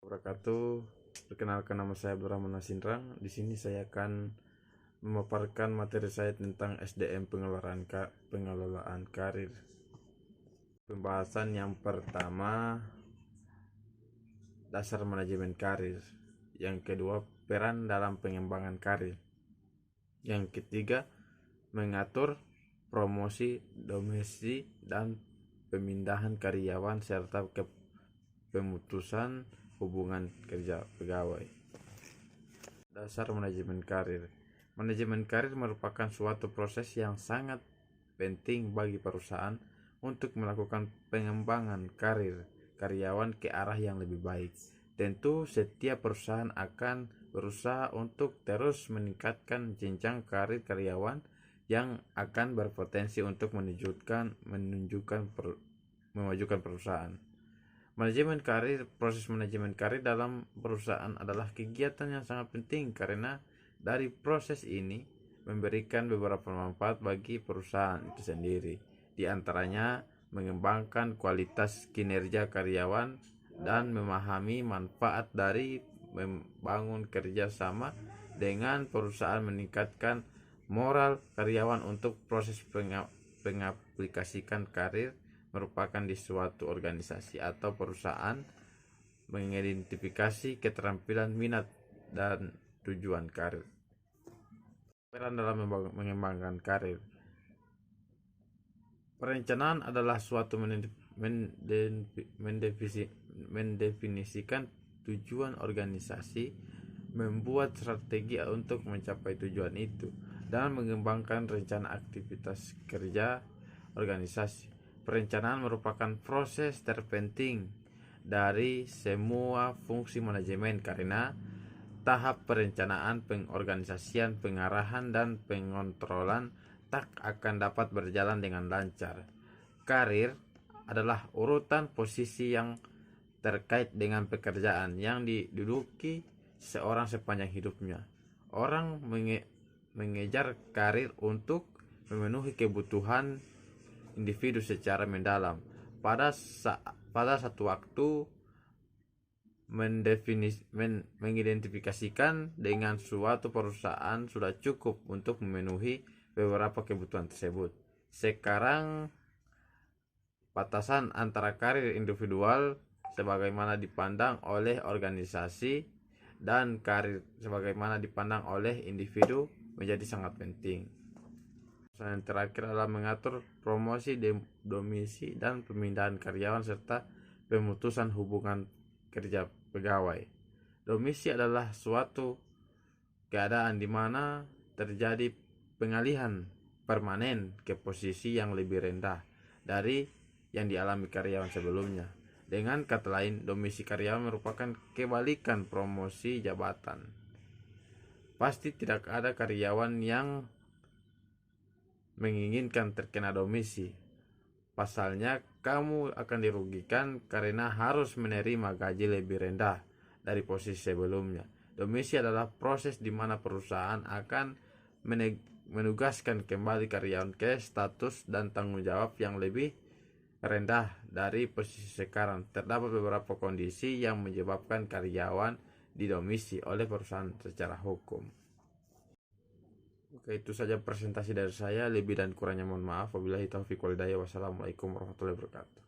Wabarakatuh. Perkenalkan, nama saya Abdurrahman Nasindrang. Di sini saya akan memaparkan materi saya tentang SDM pengelolaan karir. Pembahasan yang pertama, dasar manajemen karir. Yang kedua, peran dalam pengembangan karir. Yang ketiga, mengatur promosi, domestik, dan pemindahan karyawan serta pemutusan hubungan kerja pegawai. Dasar manajemen karir. Manajemen karir merupakan suatu proses yang sangat penting bagi perusahaan untuk melakukan pengembangan karir karyawan ke arah yang lebih baik. Tentu setiap perusahaan akan berusaha untuk terus meningkatkan jenjang karir karyawan yang akan berpotensi untuk memajukan perusahaan. Manajemen karir. Proses manajemen karir dalam perusahaan adalah kegiatan yang sangat penting karena dari proses ini memberikan beberapa manfaat bagi perusahaan itu sendiri. Di antaranya mengembangkan kualitas kinerja karyawan dan memahami manfaat dari membangun kerjasama dengan perusahaan, meningkatkan moral karyawan untuk proses pengaplikasikan karir merupakan di suatu organisasi atau perusahaan mengidentifikasi keterampilan, minat, dan tujuan karir. Peran dalam mengembangkan karir. Perencanaan adalah suatu mendefinisikan tujuan organisasi, membuat strategi untuk mencapai tujuan itu, dan mengembangkan rencana aktivitas kerja organisasi. Perencanaan merupakan proses terpenting dari semua fungsi manajemen karena tahap perencanaan, pengorganisasian, pengarahan, dan pengontrolan tak akan dapat berjalan dengan lancar. Karir adalah urutan posisi yang terkait dengan pekerjaan yang diduduki seorang sepanjang hidupnya. Orang mengejar karir untuk memenuhi kebutuhan individu secara mendalam. Pada satu waktu mengidentifikasikan dengan suatu perusahaan sudah cukup untuk memenuhi beberapa kebutuhan tersebut. Sekarang batasan antara karir individual sebagaimana dipandang oleh organisasi dan karir sebagaimana dipandang oleh individu menjadi sangat penting. Yang terakhir adalah mengatur promosi, domisi, dan pemindahan karyawan serta pemutusan hubungan kerja pegawai. Domisi adalah suatu keadaan di mana terjadi pengalihan permanen ke posisi yang lebih rendah dari yang dialami karyawan sebelumnya. Dengan kata lain, domisi karyawan merupakan kebalikan promosi jabatan. Pasti tidak ada karyawan yang menginginkan terkena domisi. Pasalnya, kamu akan dirugikan karena harus menerima gaji lebih rendah dari posisi sebelumnya. Domisi adalah proses di mana perusahaan akan menugaskan kembali karyawan ke status dan tanggung jawab yang lebih rendah dari posisi sekarang. Terdapat beberapa kondisi yang menyebabkan karyawan didomisi oleh perusahaan secara hukum. Oke, itu saja presentasi dari saya. Lebih dan kurangnya mohon maaf. Wabillahi taufiq wal hidayah. Wassalamualaikum warahmatullahi wabarakatuh.